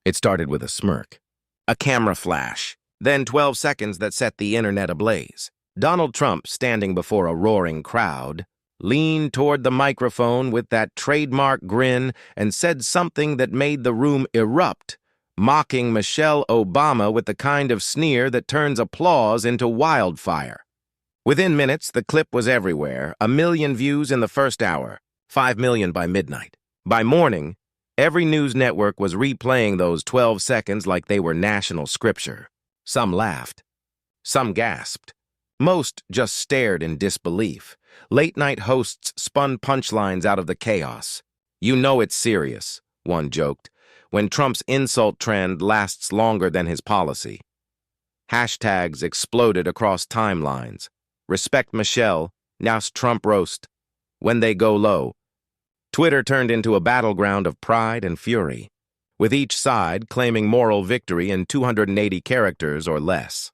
It started with a smirk, a camera flash, then 12 seconds that set the internet ablaze. Donald Trump, standing before a roaring crowd, leaned toward the microphone with that trademark grin and said something that made the room erupt, mocking Michelle Obama with the kind of sneer that turns applause into wildfire. Within minutes, the clip was everywhere, 1 million views in the first hour, 5 million by midnight. By morning, every news network was replaying those 12 seconds like they were national scripture. Some laughed. Some gasped. Most just stared in disbelief. Late-night hosts spun punchlines out of the chaos. "You know it's serious," one joked, when Trump's insult trend lasts longer than his policy. Hashtags exploded across timelines. "Respect Michelle," "Now's Trump roast," "When they go low." Twitter turned into a battleground of pride and fury, with each side claiming moral victory in 280 characters or less.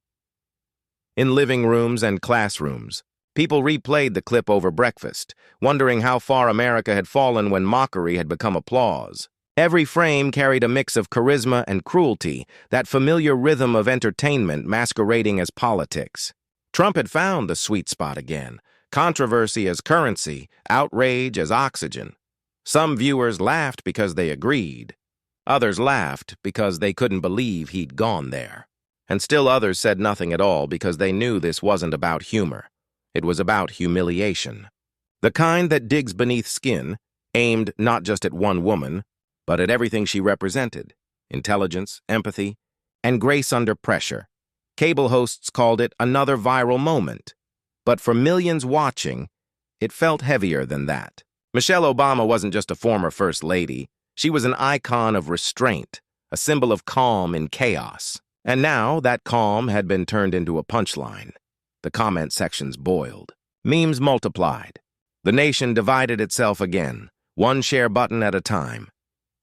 In living rooms and classrooms, people replayed the clip over breakfast, wondering how far America had fallen when mockery had become applause. Every frame carried a mix of charisma and cruelty, that familiar rhythm of entertainment masquerading as politics. Trump had found the sweet spot again, controversy as currency, outrage as oxygen. Some viewers laughed because they agreed. Others laughed because they couldn't believe he'd gone there. And still others said nothing at all because they knew this wasn't about humor. It was about humiliation. The kind that digs beneath skin, aimed not just at one woman, but at everything she represented: intelligence, empathy, and grace under pressure. Cable hosts called it another viral moment. But for millions watching, it felt heavier than that. Michelle Obama wasn't just a former first lady. She was an icon of restraint, a symbol of calm in chaos. And now that calm had been turned into a punchline. The comment sections boiled. Memes multiplied. The nation divided itself again, one share button at a time.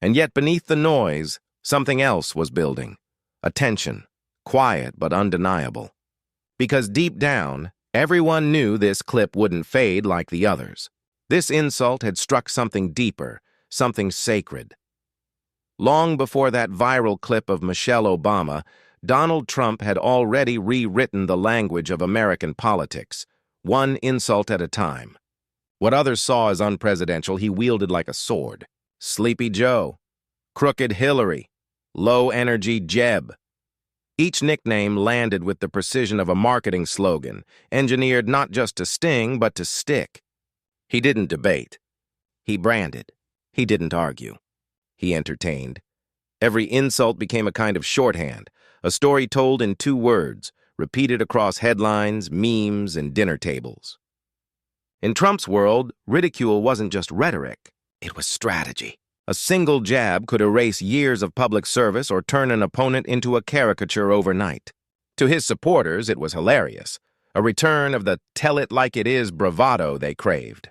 And yet beneath the noise, something else was building. A tension, quiet but undeniable. Because deep down, everyone knew this clip wouldn't fade like the others. This insult had struck something deeper, something sacred. Long before that viral clip of Michelle Obama, Donald Trump had already rewritten the language of American politics, one insult at a time. What others saw as unpresidential, he wielded like a sword. Sleepy Joe, Crooked Hillary, Low-Energy Jeb. Each nickname landed with the precision of a marketing slogan, engineered not just to sting, but to stick. He didn't debate. He branded. He didn't argue. He entertained. Every insult became a kind of shorthand, a story told in 2 words, repeated across headlines, memes, and dinner tables. In Trump's world, ridicule wasn't just rhetoric, it was strategy. A single jab could erase years of public service or turn an opponent into a caricature overnight. To his supporters, it was hilarious, a return of the tell-it-like-it-is bravado they craved.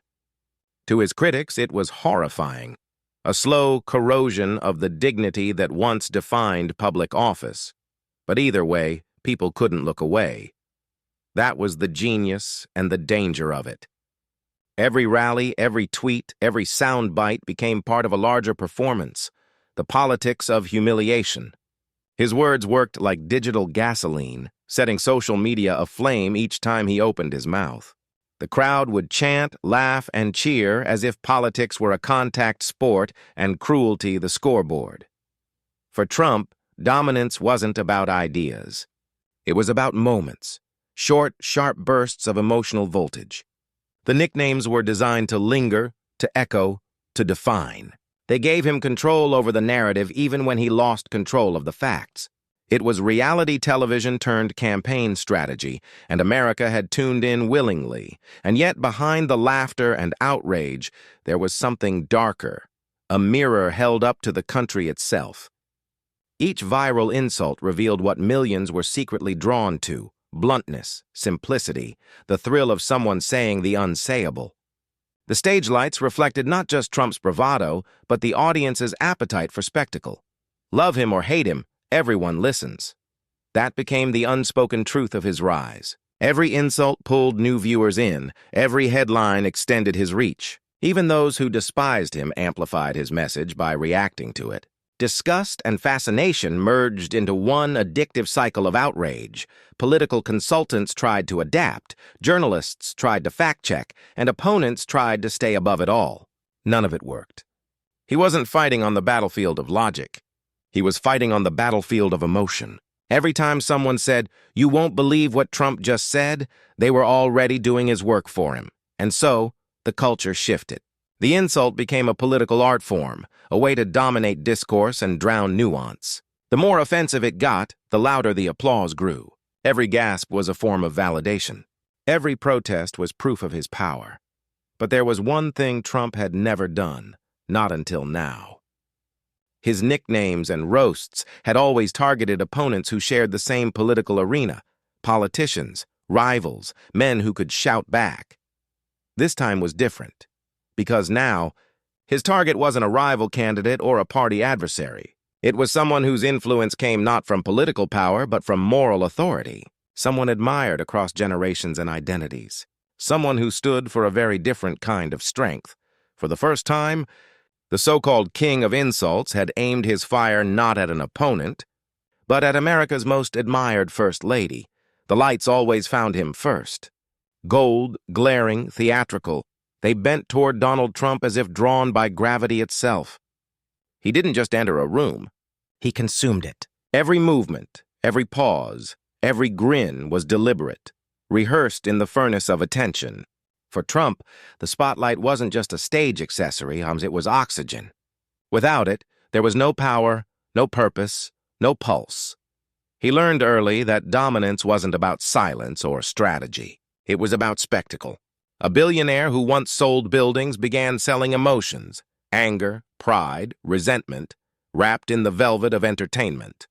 To his critics, it was horrifying, a slow corrosion of the dignity that once defined public office. But either way, people couldn't look away. That was the genius and the danger of it. Every rally, every tweet, every soundbite became part of a larger performance, the politics of humiliation. His words worked like digital gasoline, setting social media aflame each time he opened his mouth. The crowd would chant, laugh, and cheer as if politics were a contact sport and cruelty the scoreboard. For Trump, dominance wasn't about ideas. It was about moments, short, sharp bursts of emotional voltage. The nicknames were designed to linger, to echo, to define. They gave him control over the narrative even when he lost control of the facts. It was reality television turned campaign strategy, and America had tuned in willingly. And yet behind the laughter and outrage, there was something darker, a mirror held up to the country itself. Each viral insult revealed what millions were secretly drawn to: bluntness, simplicity, the thrill of someone saying the unsayable. The stage lights reflected not just Trump's bravado, but the audience's appetite for spectacle. Love him or hate him, everyone listens. That became the unspoken truth of his rise. Every insult pulled new viewers in, every headline extended his reach. Even those who despised him amplified his message by reacting to it. Disgust and fascination merged into one addictive cycle of outrage. Political consultants tried to adapt, journalists tried to fact-check, and opponents tried to stay above it all. None of it worked. He wasn't fighting on the battlefield of logic. He was fighting on the battlefield of emotion. Every time someone said, "You won't believe what Trump just said," they were already doing his work for him. And so, the culture shifted. The insult became a political art form, a way to dominate discourse and drown nuance. The more offensive it got, the louder the applause grew. Every gasp was a form of validation. Every protest was proof of his power. But there was one thing Trump had never done, not until now. His nicknames and roasts had always targeted opponents who shared the same political arena, politicians, rivals, men who could shout back. This time was different, because now, his target wasn't a rival candidate or a party adversary. It was someone whose influence came not from political power, but from moral authority. Someone admired across generations and identities. Someone who stood for a very different kind of strength. For the first time, the so-called king of insults had aimed his fire not at an opponent, but at America's most admired first lady. The lights always found him first. Gold, glaring, theatrical, they bent toward Donald Trump as if drawn by gravity itself. He didn't just enter a room. He consumed it. Every movement, every pause, every grin was deliberate, rehearsed in the furnace of attention. For Trump, the spotlight wasn't just a stage accessory, it was oxygen. Without it, there was no power, no purpose, no pulse. He learned early that dominance wasn't about silence or strategy. It was about spectacle. A billionaire who once sold buildings began selling emotions, anger, pride, resentment, wrapped in the velvet of entertainment.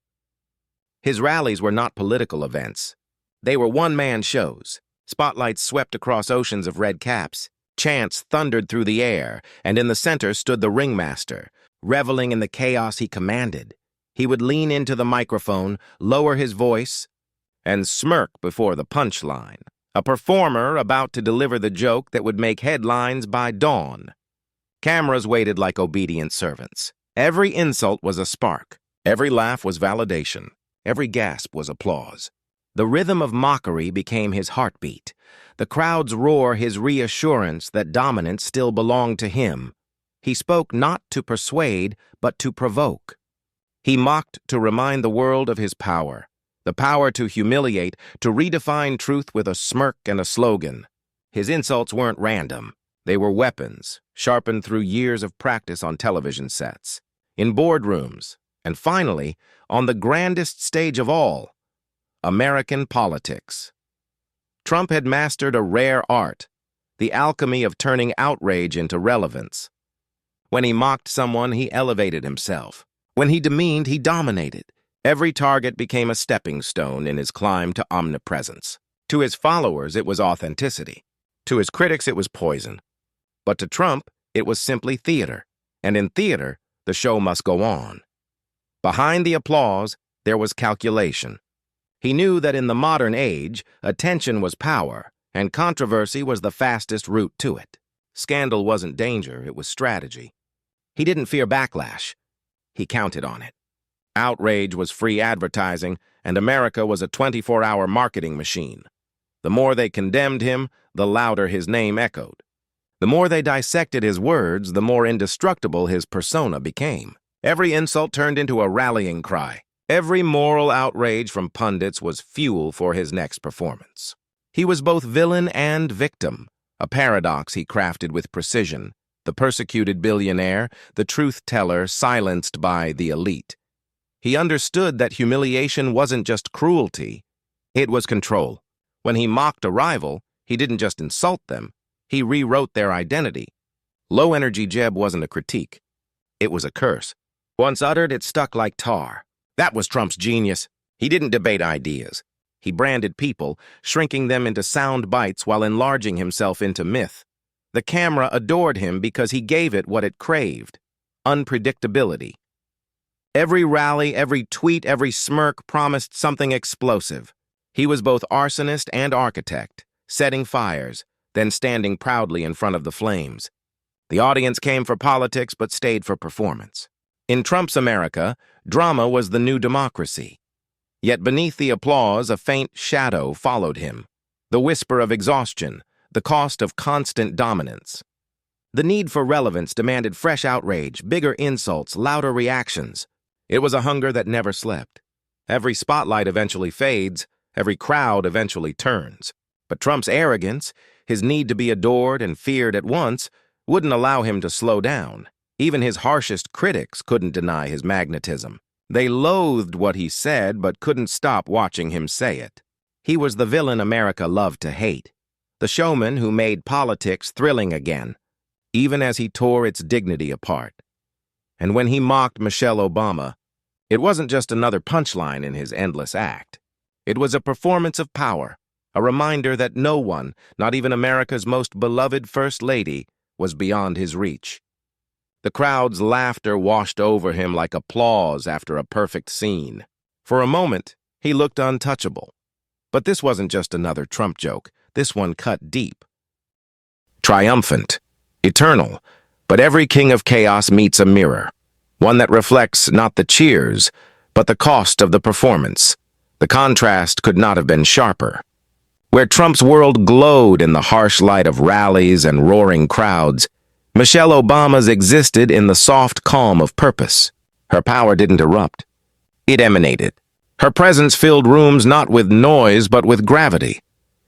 His rallies were not political events. They were one-man shows. Spotlights swept across oceans of red caps. Chants thundered through the air, and in the center stood the ringmaster, reveling in the chaos he commanded. He would lean into the microphone, lower his voice, and smirk before the punchline. A performer about to deliver the joke that would make headlines by dawn. Cameras waited like obedient servants. Every insult was a spark. Every laugh was validation. Every gasp was applause. The rhythm of mockery became his heartbeat. The crowd's roar his reassurance that dominance still belonged to him. He spoke not to persuade, but to provoke. He mocked to remind the world of his power. The power to humiliate, to redefine truth with a smirk and a slogan. His insults weren't random. They were weapons, sharpened through years of practice on television sets, in boardrooms, and finally, on the grandest stage of all, American politics. Trump had mastered a rare art, the alchemy of turning outrage into relevance. When he mocked someone, he elevated himself. When he demeaned, he dominated. Every target became a stepping stone in his climb to omnipresence. To his followers, it was authenticity. To his critics, it was poison. But to Trump, it was simply theater. And in theater, the show must go on. Behind the applause, there was calculation. He knew that in the modern age, attention was power, and controversy was the fastest route to it. Scandal wasn't danger, it was strategy. He didn't fear backlash. He counted on it. Outrage was free advertising, and America was a 24-hour marketing machine. The more they condemned him, the louder his name echoed. The more they dissected his words, the more indestructible his persona became. Every insult turned into a rallying cry. Every moral outrage from pundits was fuel for his next performance. He was both villain and victim, a paradox he crafted with precision. The persecuted billionaire, the truth-teller silenced by the elite. He understood that humiliation wasn't just cruelty, it was control. When he mocked a rival, he didn't just insult them, he rewrote their identity. Low-energy Jeb wasn't a critique, it was a curse. Once uttered, it stuck like tar. That was Trump's genius. He didn't debate ideas. He branded people, shrinking them into sound bites while enlarging himself into myth. The camera adored him because he gave it what it craved: unpredictability. Every rally, every tweet, every smirk promised something explosive. He was both arsonist and architect, setting fires, then standing proudly in front of the flames. The audience came for politics but stayed for performance. In Trump's America, drama was the new democracy. Yet beneath the applause, a faint shadow followed him. The whisper of exhaustion, the cost of constant dominance. The need for relevance demanded fresh outrage, bigger insults, louder reactions. It was a hunger that never slept. Every spotlight eventually fades, every crowd eventually turns. But Trump's arrogance, his need to be adored and feared at once, wouldn't allow him to slow down. Even his harshest critics couldn't deny his magnetism. They loathed what he said, but couldn't stop watching him say it. He was the villain America loved to hate, the showman who made politics thrilling again, even as he tore its dignity apart. And when he mocked Michelle Obama, it wasn't just another punchline in his endless act. It was a performance of power, a reminder that no one, not even America's most beloved First Lady, was beyond his reach. The crowd's laughter washed over him like applause after a perfect scene. For a moment, he looked untouchable. But this wasn't just another Trump joke. This one cut deep. Triumphant, eternal, but every king of chaos meets a mirror, one that reflects not the cheers, but the cost of the performance. The contrast could not have been sharper. Where Trump's world glowed in the harsh light of rallies and roaring crowds, Michelle Obama's existed in the soft calm of purpose. Her power didn't erupt. It emanated. Her presence filled rooms not with noise, but with gravity.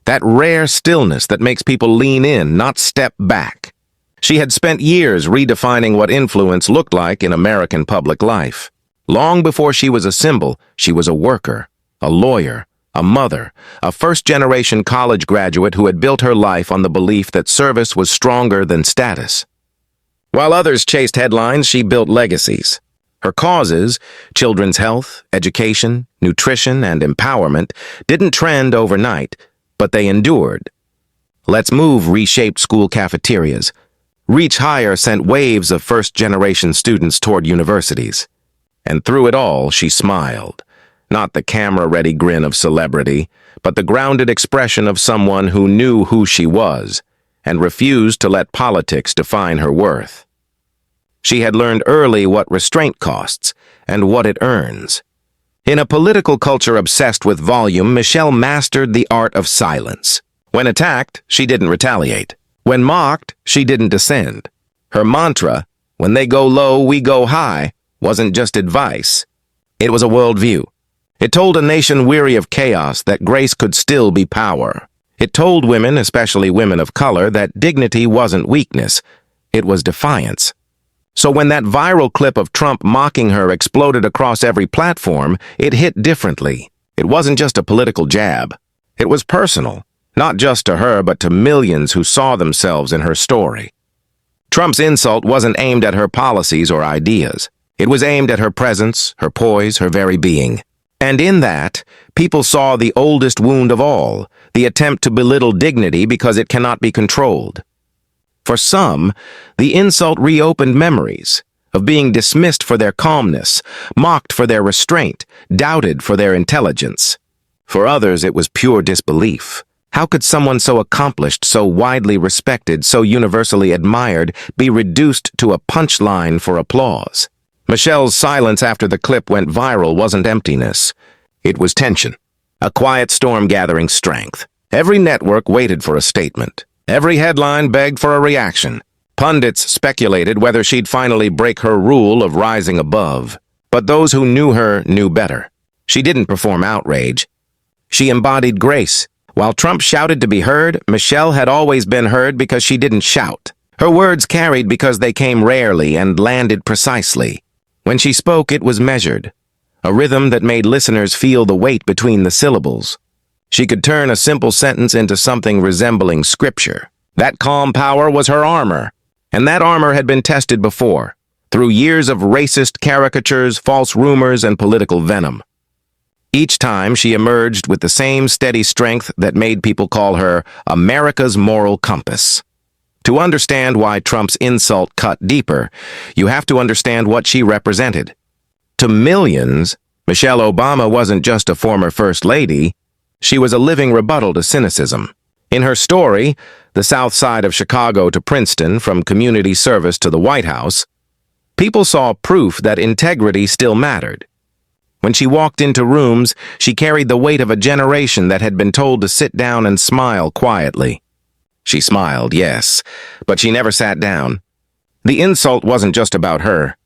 That rare stillness that makes people lean in, not step back. She had spent years redefining what influence looked like in American public life. Long before she was a symbol, she was a worker, a lawyer, a mother, a first-generation college graduate who had built her life on the belief that service was stronger than status. While others chased headlines, she built legacies. Her causes, children's health, education, nutrition, and empowerment, didn't trend overnight, but they endured. Let's Move reshaped school cafeterias. Reach Higher sent waves of first-generation students toward universities. And through it all, she smiled. Not the camera-ready grin of celebrity, but the grounded expression of someone who knew who she was and refused to let politics define her worth. She had learned early what restraint costs and what it earns. In a political culture obsessed with volume, Michelle mastered the art of silence. When attacked, she didn't retaliate. When mocked, she didn't descend. Her mantra, "When they go low, we go high," wasn't just advice. It was a worldview. It told a nation weary of chaos that grace could still be power. It told women, especially women of color, that dignity wasn't weakness. It was defiance. So when that viral clip of Trump mocking her exploded across every platform, it hit differently. It wasn't just a political jab. It was personal, not just to her, but to millions who saw themselves in her story. Trump's insult wasn't aimed at her policies or ideas. It was aimed at her presence, her poise, her very being. And in that, people saw the oldest wound of all, the attempt to belittle dignity because it cannot be controlled. For some, the insult reopened memories of being dismissed for their calmness, mocked for their restraint, doubted for their intelligence. For others, it was pure disbelief. How could someone so accomplished, so widely respected, so universally admired, be reduced to a punchline for applause? Michelle's silence after the clip went viral wasn't emptiness. It was tension, a quiet storm gathering strength. Every network waited for a statement. Every headline begged for a reaction. Pundits speculated whether she'd finally break her rule of rising above. But those who knew her knew better. She didn't perform outrage. She embodied grace. While Trump shouted to be heard, Michelle had always been heard because she didn't shout. Her words carried because they came rarely and landed precisely. When she spoke, it was measured, a rhythm that made listeners feel the weight between the syllables. She could turn a simple sentence into something resembling scripture. That calm power was her armor, and that armor had been tested before, through years of racist caricatures, false rumors, and political venom. Each time she emerged with the same steady strength that made people call her America's moral compass. To understand why Trump's insult cut deeper, you have to understand what she represented. To millions, Michelle Obama wasn't just a former First Lady, she was a living rebuttal to cynicism. In her story, The South Side of Chicago to Princeton, from community service to the White House, People saw proof that integrity still mattered. When she walked into rooms, she carried the weight of a generation that had been told to sit down and smile quietly. She smiled, yes, but she never sat down. The insult wasn't just about her.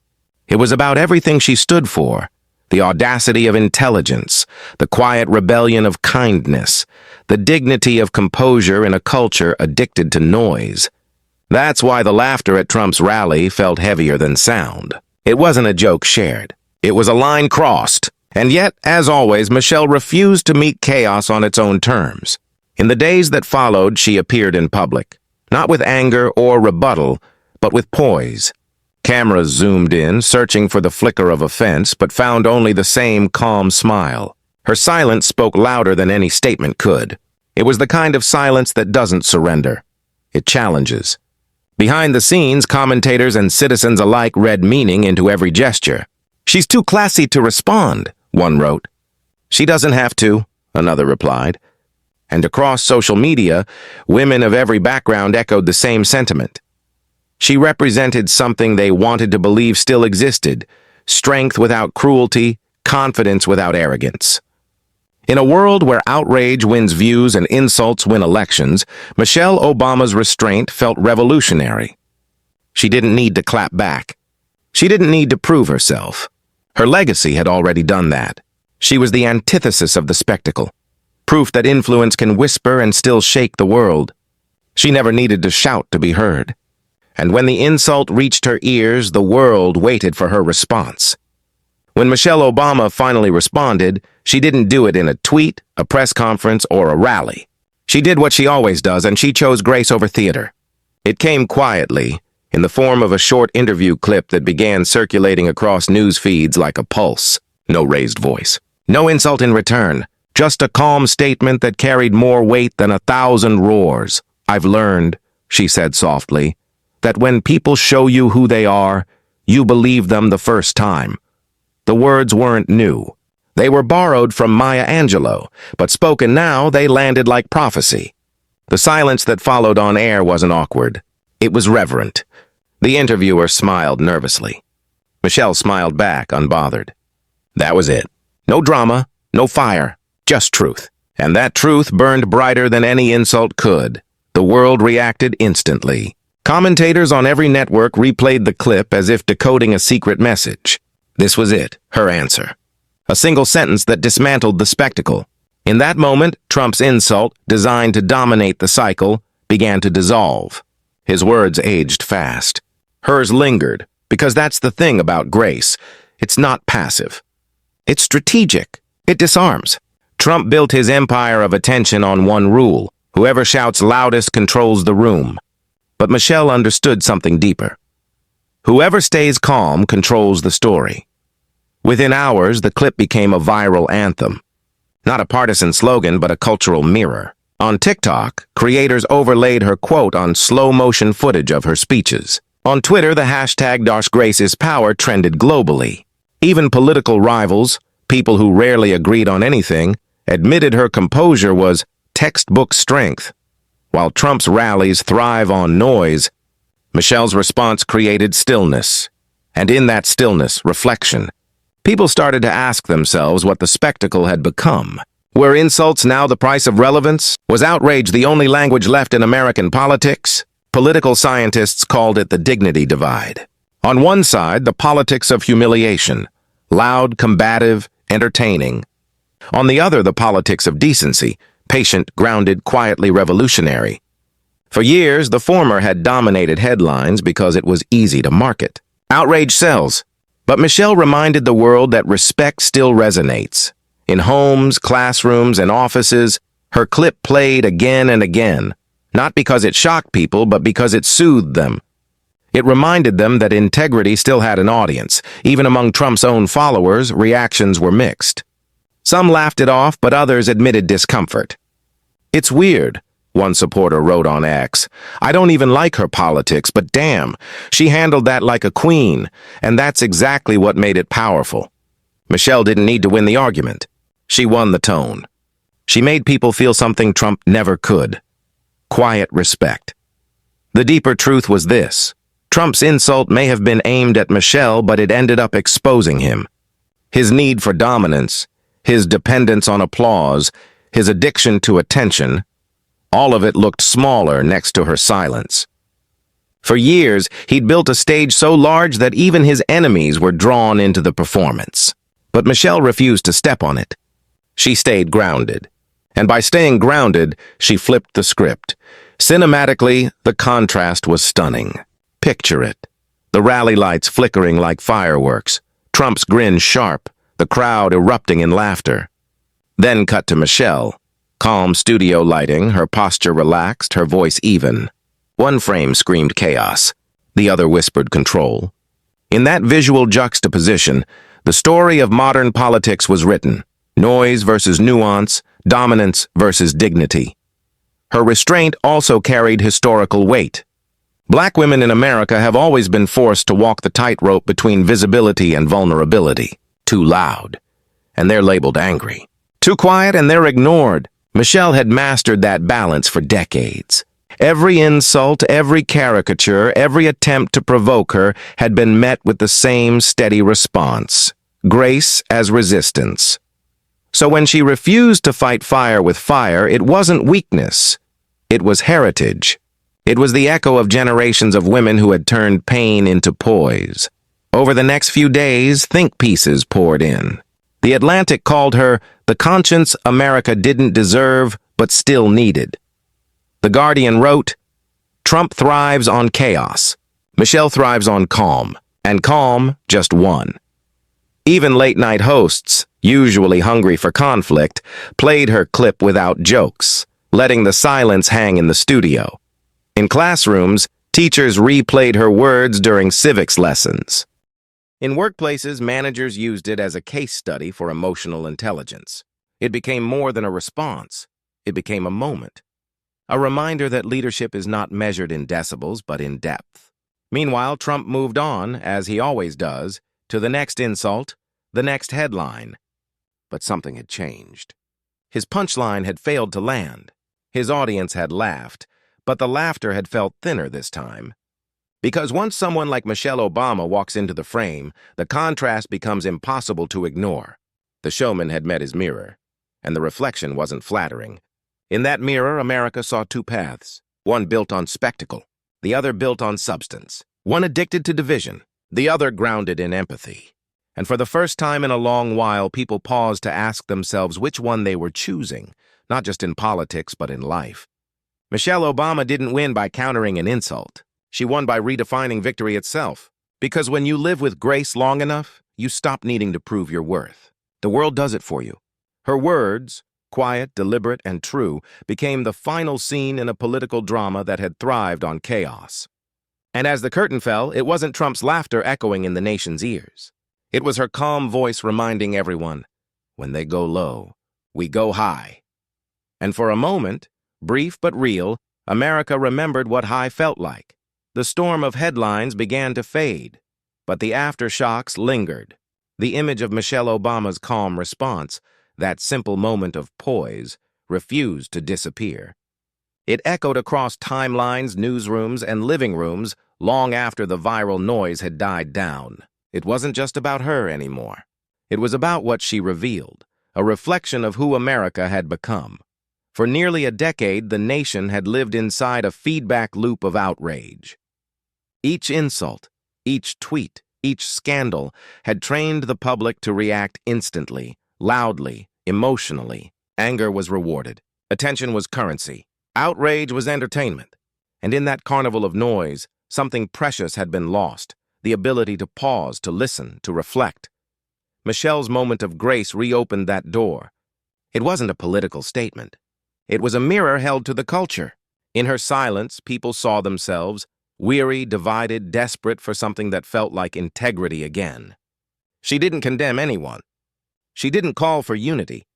It was about everything she stood for: the audacity of intelligence, the quiet rebellion of kindness, the dignity of composure in a culture addicted to noise. That's why the laughter at Trump's rally felt heavier than sound. It wasn't a joke shared. It was a line crossed. And yet, as always, Michelle refused to meet chaos on its own terms. In the days that followed, she appeared in public, not with anger or rebuttal, but with poise. Cameras zoomed in, searching for the flicker of offense, but found only the same calm smile. Her silence spoke louder than any statement could. It was the kind of silence that doesn't surrender. It challenges. Behind the scenes, commentators and citizens alike read meaning into every gesture. "She's too classy to respond," one wrote. "She doesn't have to," another replied. And across social media, women of every background echoed the same sentiment. She represented something they wanted to believe still existed: strength without cruelty, confidence without arrogance. In a world where outrage wins views and insults win elections, Michelle Obama's restraint felt revolutionary. She didn't need to clap back. She didn't need to prove herself. Her legacy had already done that. She was the antithesis of the spectacle, proof that influence can whisper and still shake the world. She never needed to shout to be heard. And when the insult reached her ears, the world waited for her response. When Michelle Obama finally responded, she didn't do it in a tweet, a press conference, or a rally. She did what she always does, and she chose grace over theater. It came quietly, in the form of a short interview clip that began circulating across news feeds like a pulse. No raised voice. No insult in return. Just a calm statement that carried more weight than 1,000 roars. "I've learned," she said softly, "that when people show you who they are, you believe them the first time." The words weren't new. They were borrowed from Maya Angelou, but spoken now, they landed like prophecy. The silence that followed on air wasn't awkward. It was reverent. The interviewer smiled nervously. Michelle smiled back, unbothered. That was it. No drama, no fire, just truth. And that truth burned brighter than any insult could. The world reacted instantly. Commentators on every network replayed the clip as if decoding a secret message. This was it, her answer. A single sentence that dismantled the spectacle. In that moment, Trump's insult, designed to dominate the cycle, began to dissolve. His words aged fast. Hers lingered, because that's the thing about grace. It's not passive. It's strategic. It disarms. Trump built his empire of attention on one rule: whoever shouts loudest controls the room. But Michelle understood something deeper. Whoever stays calm controls the story. Within hours, the clip became a viral anthem. Not a partisan slogan, but a cultural mirror. On TikTok, creators overlaid her quote on slow-motion footage of her speeches. On Twitter, the hashtag #DarsGraceIsPower trended globally. Even political rivals, people who rarely agreed on anything, admitted her composure was textbook strength. While Trump's rallies thrive on noise, Michelle's response created stillness. And in that stillness, reflection. People started to ask themselves what the spectacle had become. Were insults now the price of relevance? Was outrage the only language left in American politics? Political scientists called it the dignity divide. On one side, the politics of humiliation, loud, combative, entertaining. On the other, the politics of decency, patient, grounded, quietly revolutionary. For years, the former had dominated headlines because it was easy to market. Outrage sells. But Michelle reminded the world that respect still resonates. In homes, classrooms, and offices, her clip played again and again, not because it shocked people, but because it soothed them. It reminded them that integrity still had an audience. Even among Trump's own followers, reactions were mixed. Some laughed it off, but others admitted discomfort. "It's weird," one supporter wrote on X. "I don't even like her politics, but damn, she handled that like a queen, and that's exactly what made it powerful." Michelle didn't need to win the argument. She won the tone. She made people feel something Trump never could: quiet respect. The deeper truth was this: Trump's insult may have been aimed at Michelle, but it ended up exposing him. His need for dominance, his dependence on applause, his addiction to attention, all of it looked smaller next to her silence. For years, he'd built a stage so large that even his enemies were drawn into the performance. But Michelle refused to step on it. She stayed grounded. And by staying grounded, she flipped the script. Cinematically, the contrast was stunning. Picture it. The rally lights flickering like fireworks, Trump's grin sharp, the crowd erupting in laughter. Then cut to Michelle. Calm studio lighting, her posture relaxed, her voice even. One frame screamed chaos, the other whispered control. In that visual juxtaposition, the story of modern politics was written. Noise versus nuance, dominance versus dignity. Her restraint also carried historical weight. Black women in America have always been forced to walk the tightrope between visibility and vulnerability. Too loud, and they're labeled angry. Too quiet, and they're ignored. Michelle had mastered that balance for decades. Every insult, every caricature, every attempt to provoke her had been met with the same steady response. Grace as resistance. So when she refused to fight fire with fire, it wasn't weakness. It was heritage. It was the echo of generations of women who had turned pain into poise. Over the next few days, think pieces poured in. The Atlantic called her the conscience America didn't deserve but still needed. The Guardian wrote, Trump thrives on chaos. Michelle thrives on calm, and calm just won. Even late-night hosts, usually hungry for conflict, played her clip without jokes, letting the silence hang in the studio. In classrooms, teachers replayed her words during civics lessons. In workplaces, managers used it as a case study for emotional intelligence. It became more than a response. It became a moment. A reminder that leadership is not measured in decibels, but in depth. Meanwhile, Trump moved on, as he always does, to the next insult, the next headline. But something had changed. His punchline had failed to land. His audience had laughed, but the laughter had felt thinner this time. Because once someone like Michelle Obama walks into the frame, the contrast becomes impossible to ignore. The showman had met his mirror, and the reflection wasn't flattering. In that mirror, America saw two paths, one built on spectacle, the other built on substance, one addicted to division, the other grounded in empathy. And for the first time in a long while, people paused to ask themselves which one they were choosing, not just in politics, but in life. Michelle Obama didn't win by countering an insult. She won by redefining victory itself. Because when you live with grace long enough, you stop needing to prove your worth. The world does it for you. Her words, quiet, deliberate, and true, became the final scene in a political drama that had thrived on chaos. And as the curtain fell, it wasn't Trump's laughter echoing in the nation's ears. It was her calm voice reminding everyone, when they go low, we go high. And for a moment, brief but real, America remembered what high felt like. The storm of headlines began to fade, but the aftershocks lingered. The image of Michelle Obama's calm response, that simple moment of poise, refused to disappear. It echoed across timelines, newsrooms, and living rooms long after the viral noise had died down. It wasn't just about her anymore. It was about what she revealed, a reflection of who America had become. For nearly a decade, the nation had lived inside a feedback loop of outrage. Each insult, each tweet, each scandal had trained the public to react instantly, loudly, emotionally. Anger was rewarded. Attention was currency. Outrage was entertainment. And in that carnival of noise, something precious had been lost, the ability to pause, to listen, to reflect. Michelle's moment of grace reopened that door. It wasn't a political statement. It was a mirror held to the culture. In her silence, people saw themselves, weary, divided, desperate for something that felt like integrity again. She didn't condemn anyone. She didn't call for unity.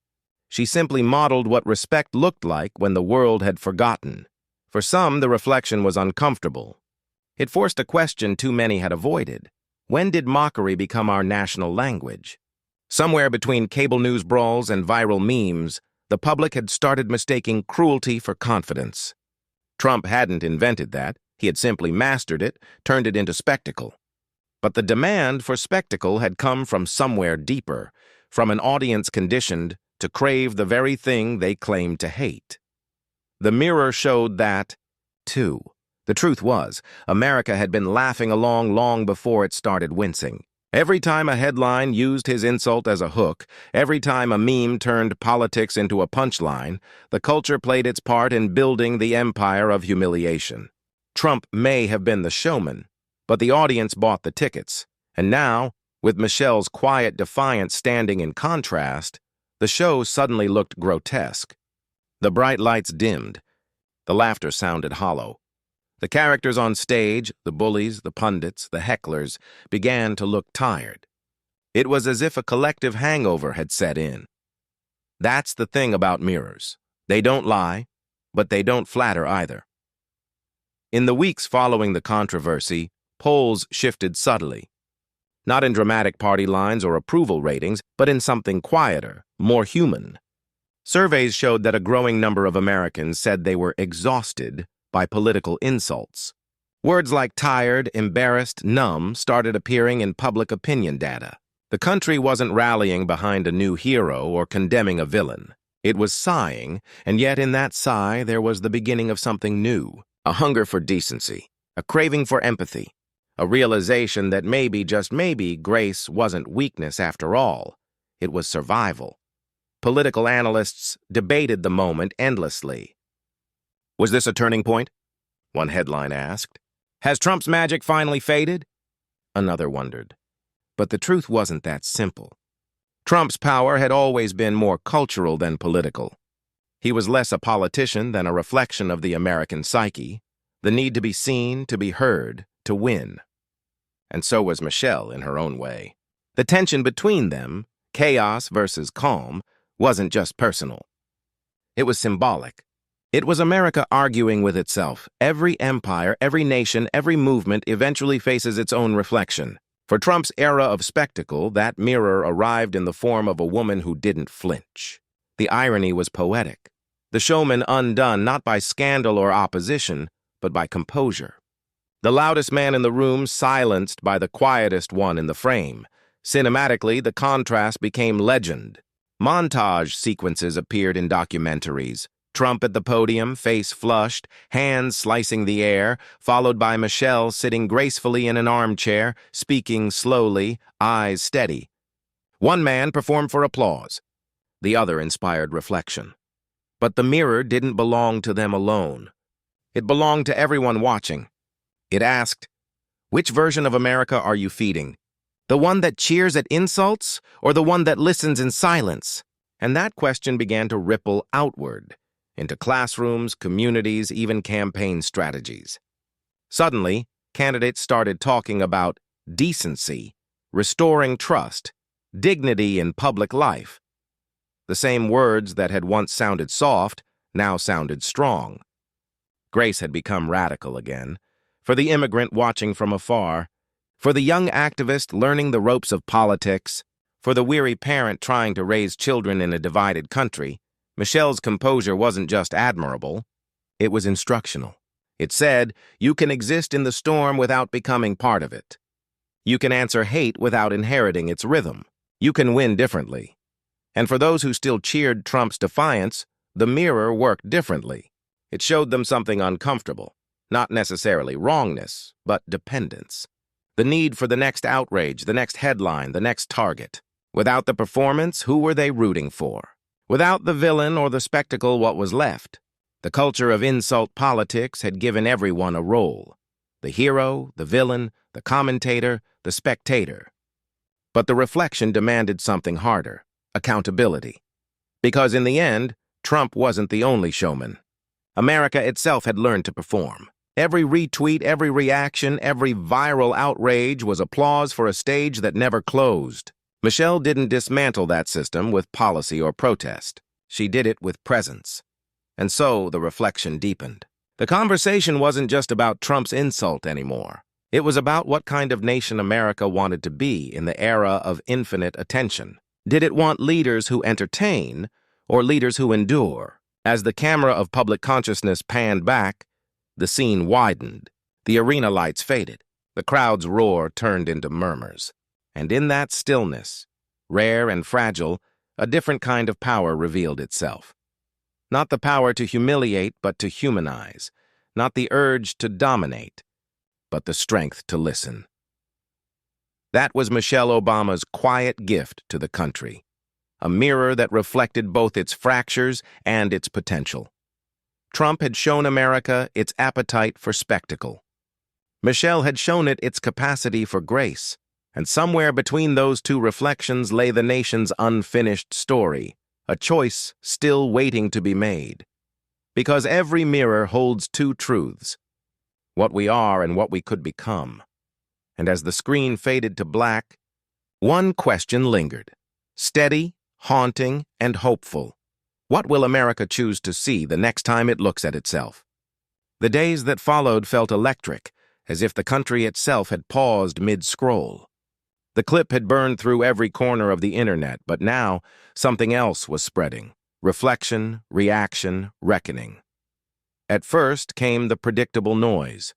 She simply modeled what respect looked like when the world had forgotten. For some, the reflection was uncomfortable. It forced a question too many had avoided. When did mockery become our national language? Somewhere between cable news brawls and viral memes, the public had started mistaking cruelty for confidence. Trump hadn't invented that. He had simply mastered it, turned it into spectacle. But the demand for spectacle had come from somewhere deeper, from an audience conditioned to crave the very thing they claimed to hate. The mirror showed that, too. The truth was, America had been laughing along long before it started wincing. Every time a headline used his insult as a hook, every time a meme turned politics into a punchline, the culture played its part in building the empire of humiliation. Trump may have been the showman, but the audience bought the tickets. And now, with Michelle's quiet defiance standing in contrast, the show suddenly looked grotesque. The bright lights dimmed. The laughter sounded hollow. The characters on stage, the bullies, the pundits, the hecklers, began to look tired. It was as if a collective hangover had set in. That's the thing about mirrors. They don't lie, but they don't flatter either. In the weeks following the controversy, polls shifted subtly. Not in dramatic party lines or approval ratings, but in something quieter, more human. Surveys showed that a growing number of Americans said they were exhausted by political insults. Words like tired, embarrassed, numb started appearing in public opinion data. The country wasn't rallying behind a new hero or condemning a villain. It was sighing, and yet in that sigh there was the beginning of something new. A hunger for decency, a craving for empathy, a realization that maybe, just maybe, grace wasn't weakness after all. It was survival. Political analysts debated the moment endlessly. Was this a turning point? One headline asked. Has Trump's magic finally faded? Another wondered. But the truth wasn't that simple. Trump's power had always been more cultural than political. He was less a politician than a reflection of the American psyche, the need to be seen, to be heard, to win. And so was Michelle in her own way. The tension between them, chaos versus calm, wasn't just personal. It was symbolic. It was America arguing with itself. Every empire, every nation, every movement eventually faces its own reflection. For Trump's era of spectacle, that mirror arrived in the form of a woman who didn't flinch. The irony was poetic. The showman undone not by scandal or opposition, but by composure. The loudest man in the room silenced by the quietest one in the frame. Cinematically, the contrast became legend. Montage sequences appeared in documentaries. Trump at the podium, face flushed, hands slicing the air, followed by Michelle sitting gracefully in an armchair, speaking slowly, eyes steady. One man performed for applause. The other inspired reflection. But the mirror didn't belong to them alone. It belonged to everyone watching. It asked, which version of America are you feeding? The one that cheers at insults, or the one that listens in silence? And that question began to ripple outward, into classrooms, communities, even campaign strategies. Suddenly, candidates started talking about decency, restoring trust, dignity in public life. The same words that had once sounded soft now sounded strong. Grace had become radical again. For the immigrant watching from afar, for the young activist learning the ropes of politics, for the weary parent trying to raise children in a divided country, Michelle's composure wasn't just admirable, it was instructional. It said, you can exist in the storm without becoming part of it. You can answer hate without inheriting its rhythm. You can win differently. And for those who still cheered Trump's defiance, the mirror worked differently. It showed them something uncomfortable, not necessarily wrongness, but dependence. The need for the next outrage, the next headline, the next target. Without the performance, who were they rooting for? Without the villain or the spectacle, what was left? The culture of insult politics had given everyone a role. The hero, the villain, the commentator, the spectator. But the reflection demanded something harder, accountability. Because in the end, Trump wasn't the only showman. America itself had learned to perform. Every retweet, every reaction, every viral outrage was applause for a stage that never closed. Michelle didn't dismantle that system with policy or protest. She did it with presence. And so the reflection deepened. The conversation wasn't just about Trump's insult anymore. It was about what kind of nation America wanted to be in the era of infinite attention. Did it want leaders who entertain or leaders who endure? As the camera of public consciousness panned back, the scene widened. The arena lights faded. The crowd's roar turned into murmurs. And in that stillness, rare and fragile, a different kind of power revealed itself. Not the power to humiliate, but to humanize. Not the urge to dominate, but the strength to listen. That was Michelle Obama's quiet gift to the country, a mirror that reflected both its fractures and its potential. Trump had shown America its appetite for spectacle. Michelle had shown it its capacity for grace, and somewhere between those two reflections lay the nation's unfinished story, a choice still waiting to be made. Because every mirror holds two truths, what we are and what we could become. And as the screen faded to black, one question lingered, steady, haunting, and hopeful. What will America choose to see the next time it looks at itself? The days that followed felt electric, as if the country itself had paused mid-scroll. The clip had burned through every corner of the internet, but now something else was spreading. Reflection, reaction, reckoning. At first came the predictable noise.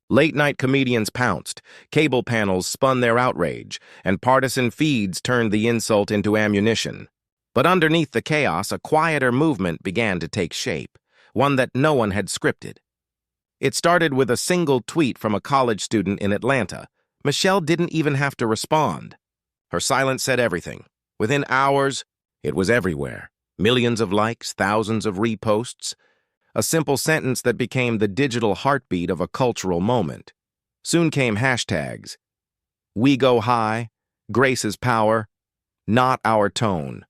Late-night comedians pounced, cable panels spun their outrage, and partisan feeds turned the insult into ammunition. But underneath the chaos, a quieter movement began to take shape, one that no one had scripted. It started with a single tweet from a college student in Atlanta. Michelle didn't even have to respond. Her silence said everything. Within hours, it was everywhere. Millions of likes, thousands of reposts. A simple sentence that became the digital heartbeat of a cultural moment. Soon came hashtags. We go high, grace is power, not our tone.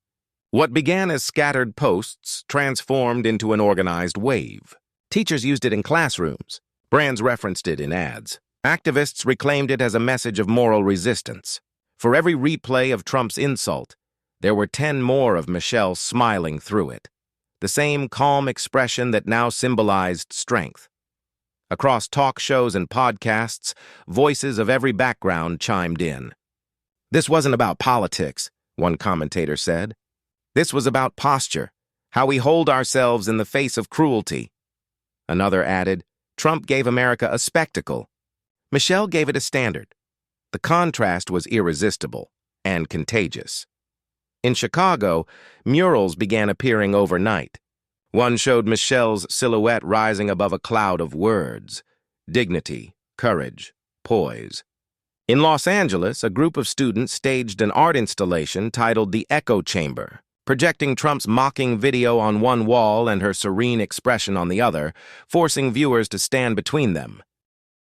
What began as scattered posts transformed into an organized wave. Teachers used it in classrooms. Brands referenced it in ads. Activists reclaimed it as a message of moral resistance. For every replay of Trump's insult, there were 10 more of Michelle smiling through it. The same calm expression that now symbolized strength. Across talk shows and podcasts, voices of every background chimed in. This wasn't about politics, one commentator said. This was about posture, how we hold ourselves in the face of cruelty. Another added, Trump gave America a spectacle. Michelle gave it a standard. The contrast was irresistible and contagious. In Chicago, murals began appearing overnight. One showed Michelle's silhouette rising above a cloud of words. Dignity, courage, poise. In Los Angeles, a group of students staged an art installation titled The Echo Chamber, projecting Trump's mocking video on one wall and her serene expression on the other, forcing viewers to stand between them.